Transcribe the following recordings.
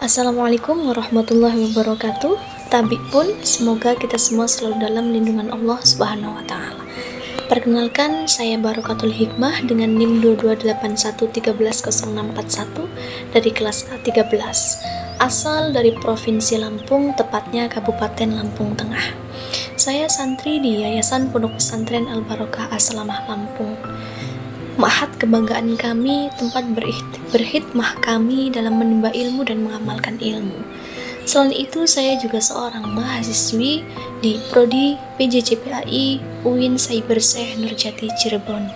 Assalamualaikum warahmatullahi wabarakatuh. Tabik pun, semoga kita semua selalu dalam lindungan Allah Subhanahu wa Ta'ala. Perkenalkan, saya Barokatul Hikmah dengan NIM 2281130641 dari kelas A13, asal dari Provinsi Lampung, tepatnya Kabupaten Lampung Tengah. Saya santri di Yayasan Pondok Pesantren Al-Barokah As-Salamah Lampung. Ma'had kebanggaan kami, tempat berkhidmah kami dalam menimba ilmu dan mengamalkan ilmu. Selain itu, saya juga seorang mahasiswi di Prodi PJJPAI UIN Cyber Syekh Nurjati Cirebon.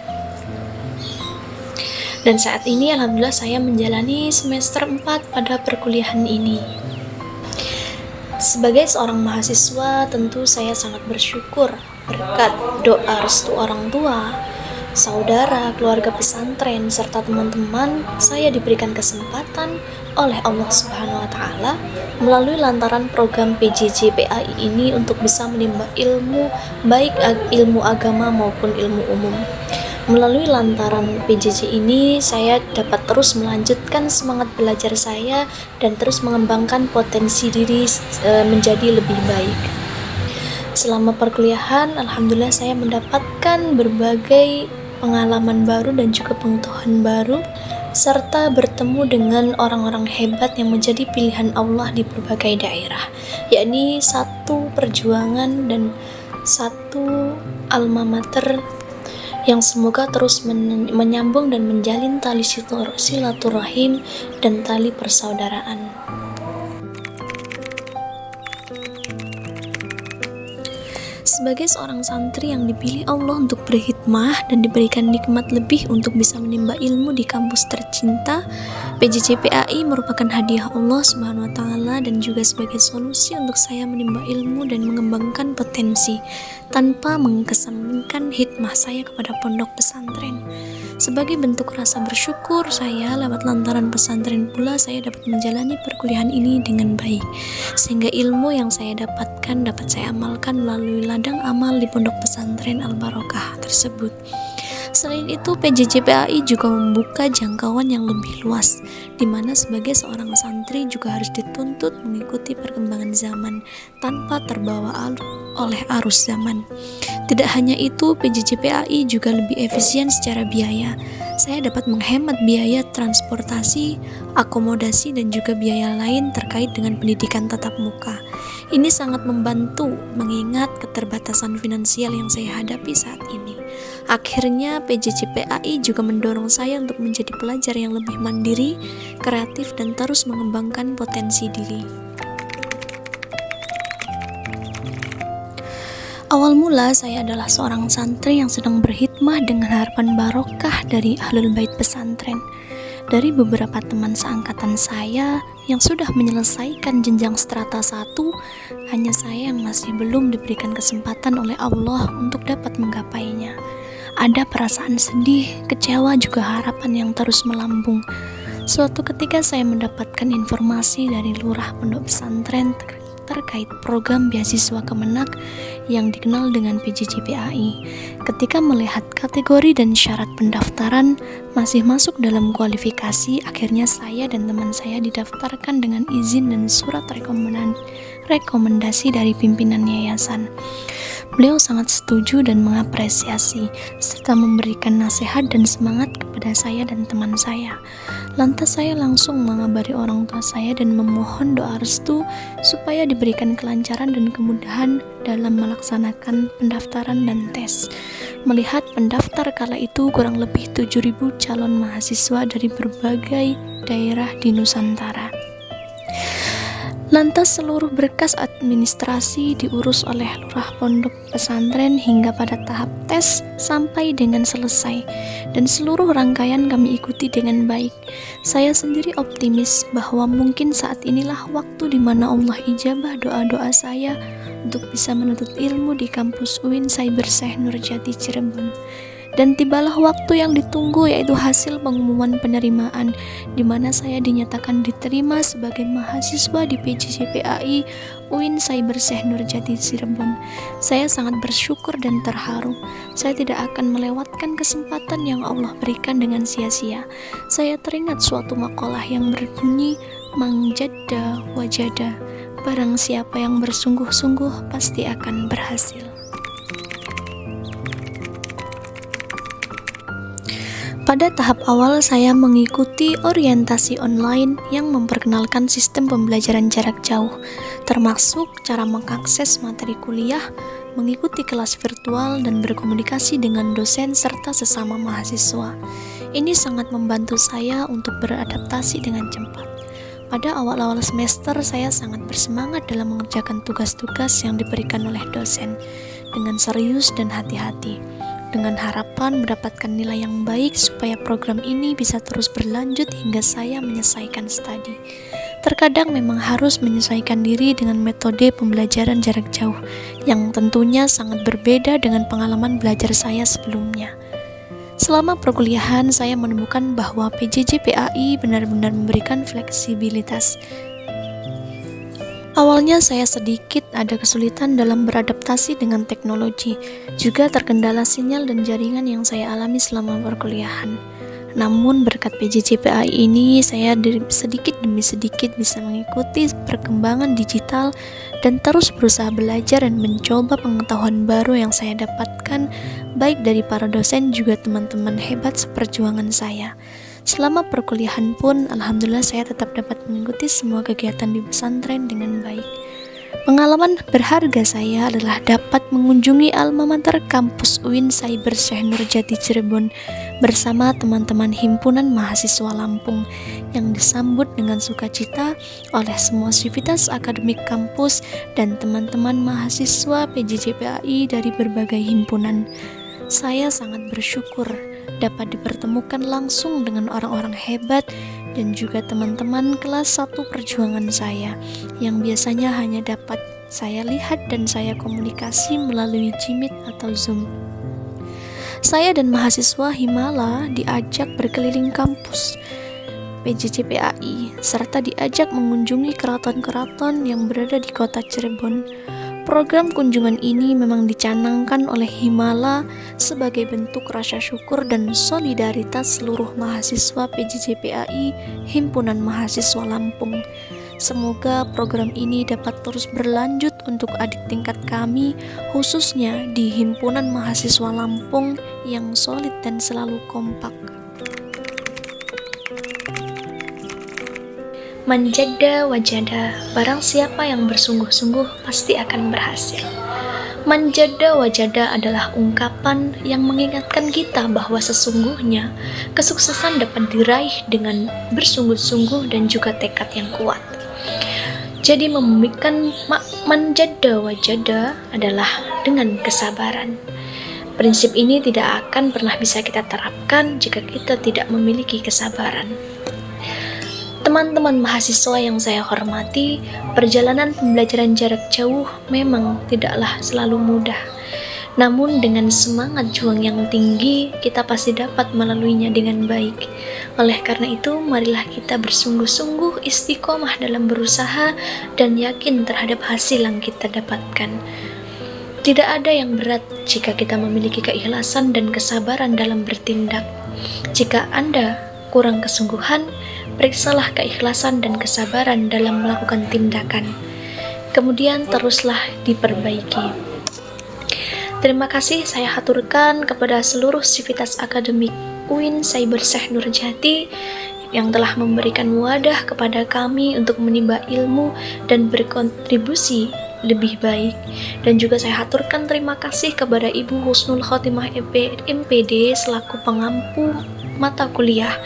Dan saat ini alhamdulillah saya menjalani semester 4 pada perkuliahan ini. Sebagai seorang mahasiswa, tentu saya sangat bersyukur berkat doa restu orang tua, saudara, keluarga pesantren, serta teman-teman, saya diberikan kesempatan oleh Allah Subhanahu wa Ta'ala melalui lantaran program PJJPAI ini untuk bisa menimba ilmu, baik ilmu agama maupun ilmu umum. Melalui lantaran PJJ ini, saya dapat terus melanjutkan semangat belajar saya dan terus mengembangkan potensi diri menjadi lebih baik. Selama perkuliahan, alhamdulillah saya mendapatkan berbagai pengalaman baru dan juga pengetahuan baru, serta bertemu dengan orang-orang hebat yang menjadi pilihan Allah di berbagai daerah, yakni satu perjuangan dan satu alma mater yang semoga terus menyambung dan menjalin tali silaturahim dan tali persaudaraan. Sebagai seorang santri yang dipilih Allah untuk berkhidmah dan diberikan nikmat lebih untuk bisa menimba ilmu di kampus tercinta, PJJPAI merupakan hadiah Allah Subhanahu wa Ta'ala dan juga sebagai solusi untuk saya menimba ilmu dan mengembangkan potensi tanpa mengesampingkan khidmah saya kepada pondok pesantren. Sebagai bentuk rasa bersyukur saya, lewat lantaran pesantren pula saya dapat menjalani perkuliahan ini dengan baik, sehingga ilmu yang saya dapatkan dapat saya amalkan melalui ladang amal di pondok pesantren Al-Barokah tersebut. Selain itu, PJJPAI juga membuka jangkauan yang lebih luas, di mana sebagai seorang santri juga harus dituntut mengikuti perkembangan zaman tanpa terbawa oleh arus zaman. Tidak hanya itu, PJJPAI juga lebih efisien secara biaya. Saya dapat menghemat biaya transportasi, akomodasi, dan juga biaya lain terkait dengan pendidikan tatap muka. Ini sangat membantu mengingat keterbatasan finansial yang saya hadapi saat ini. Akhirnya, PJJPAI juga mendorong saya untuk menjadi pelajar yang lebih mandiri, kreatif, dan terus mengembangkan potensi diri. Awal mula saya adalah seorang santri yang sedang berkhidmah dengan harapan barokah dari Ahlul Bait pesantren. Dari beberapa teman seangkatan saya yang sudah menyelesaikan jenjang strata 1, hanya saya yang masih belum diberikan kesempatan oleh Allah untuk dapat menggapainya. Ada perasaan sedih, kecewa, juga harapan yang terus melambung. Suatu ketika saya mendapatkan informasi dari lurah pondok pesantren terkait program beasiswa Kemenak yang dikenal dengan PJJPAI. Ketika melihat kategori dan syarat pendaftaran masih masuk dalam kualifikasi, akhirnya saya dan teman saya didaftarkan dengan izin dan surat rekomendasi dari pimpinan yayasan. Beliau sangat setuju dan mengapresiasi, serta memberikan nasihat dan semangat kepada saya dan teman saya. Lantas saya langsung mengabari orang tua saya dan memohon doa restu supaya diberikan kelancaran dan kemudahan dalam melaksanakan pendaftaran dan tes. Melihat pendaftar kala itu kurang lebih 7.000 calon mahasiswa dari berbagai daerah di Nusantara. Lantas seluruh berkas administrasi diurus oleh lurah pondok pesantren hingga pada tahap tes sampai dengan selesai, dan seluruh rangkaian kami ikuti dengan baik. Saya sendiri optimis bahwa mungkin saat inilah waktu di mana Allah ijabah doa-doa saya untuk bisa menuntut ilmu di kampus UIN Cyber Syekh Nurjati Cirebon. Dan tibalah waktu yang ditunggu, yaitu hasil pengumuman penerimaan, di mana saya dinyatakan diterima sebagai mahasiswa di PJJPAI UIN Cyber Syekh Nurjati Cirebon. Saya sangat bersyukur dan terharu. Saya tidak akan melewatkan kesempatan yang Allah berikan dengan sia-sia. Saya teringat suatu makalah yang berbunyi, Man jadda wajada. Barang siapa yang bersungguh-sungguh pasti akan berhasil. Pada tahap awal saya mengikuti orientasi online yang memperkenalkan sistem pembelajaran jarak jauh, termasuk cara mengakses materi kuliah, mengikuti kelas virtual, dan berkomunikasi dengan dosen serta sesama mahasiswa. Ini sangat membantu saya untuk beradaptasi dengan cepat. Pada awal-awal semester, saya sangat bersemangat dalam mengerjakan tugas-tugas yang diberikan oleh dosen dengan serius dan hati-hati, dengan harapan mendapatkan nilai yang baik supaya program ini bisa terus berlanjut hingga saya menyelesaikan studi. Terkadang memang harus menyesuaikan diri dengan metode pembelajaran jarak jauh yang tentunya sangat berbeda dengan pengalaman belajar saya sebelumnya. Selama perkuliahan, saya menemukan bahwa PJJ PAI benar-benar memberikan fleksibilitas. Awalnya saya sedikit ada kesulitan dalam beradaptasi dengan teknologi, juga terkendala sinyal dan jaringan yang saya alami selama perkuliahan. Namun berkat PJJ PAI ini, saya sedikit demi sedikit bisa mengikuti perkembangan digital dan terus berusaha belajar dan mencoba pengetahuan baru yang saya dapatkan baik dari para dosen juga teman-teman hebat seperjuangan saya. Selama perkuliahan pun, alhamdulillah saya tetap dapat mengikuti semua kegiatan di pesantren dengan baik. Pengalaman berharga saya adalah dapat mengunjungi alma mater kampus UIN Cyber Syekh Nurjati Cirebon bersama teman-teman himpunan mahasiswa Lampung yang disambut dengan sukacita oleh semua sivitas akademik kampus dan teman-teman mahasiswa PJJ PAI dari berbagai himpunan. Saya sangat bersyukur dapat dipertemukan langsung dengan orang-orang hebat dan juga teman-teman kelas 1 perjuangan saya yang biasanya hanya dapat saya lihat dan saya komunikasi melalui Jimit atau Zoom. Saya dan mahasiswa Himala diajak berkeliling kampus PJJ PAI serta diajak mengunjungi keraton-keraton yang berada di kota Cirebon. Program kunjungan ini memang dicanangkan oleh Himala sebagai bentuk rasa syukur dan solidaritas seluruh mahasiswa PJJ PAI Himpunan Mahasiswa Lampung. Semoga program ini dapat terus berlanjut untuk adik tingkat kami, khususnya di Himpunan Mahasiswa Lampung yang solid dan selalu kompak. Man jadda wajada, barang siapa yang bersungguh-sungguh pasti akan berhasil. Man jadda wajada adalah ungkapan yang mengingatkan kita bahwa sesungguhnya kesuksesan dapat diraih dengan bersungguh-sungguh dan juga tekad yang kuat. Jadi mememikan man jadda wajada adalah dengan kesabaran. Prinsip ini tidak akan pernah bisa kita terapkan jika kita tidak memiliki kesabaran. Teman-teman mahasiswa yang saya hormati, perjalanan pembelajaran jarak jauh memang tidaklah selalu mudah. Namun dengan semangat juang yang tinggi, kita pasti dapat melaluinya dengan baik. Oleh karena itu, marilah kita bersungguh-sungguh istiqomah dalam berusaha dan yakin terhadap hasil yang kita dapatkan. Tidak ada yang berat jika kita memiliki keikhlasan dan kesabaran dalam bertindak. Jika Anda kurang kesungguhan, periksalah keikhlasan dan kesabaran dalam melakukan tindakan. Kemudian teruslah diperbaiki. Terima kasih saya haturkan kepada seluruh sivitas akademik UIN Cyber Syekh Nurjati yang telah memberikan wadah kepada kami untuk menimba ilmu dan berkontribusi lebih baik. Dan juga saya haturkan terima kasih kepada Ibu Husnul Khotimah MPD selaku pengampu mata kuliah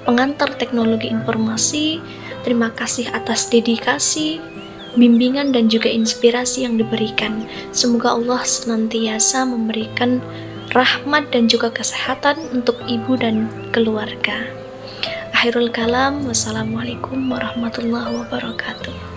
pengantar teknologi informasi. Terima kasih atas dedikasi, bimbingan dan juga inspirasi yang diberikan. Semoga Allah senantiasa memberikan rahmat dan juga kesehatan untuk ibu dan keluarga. Akhirul kalam, wassalamualaikum warahmatullahi wabarakatuh.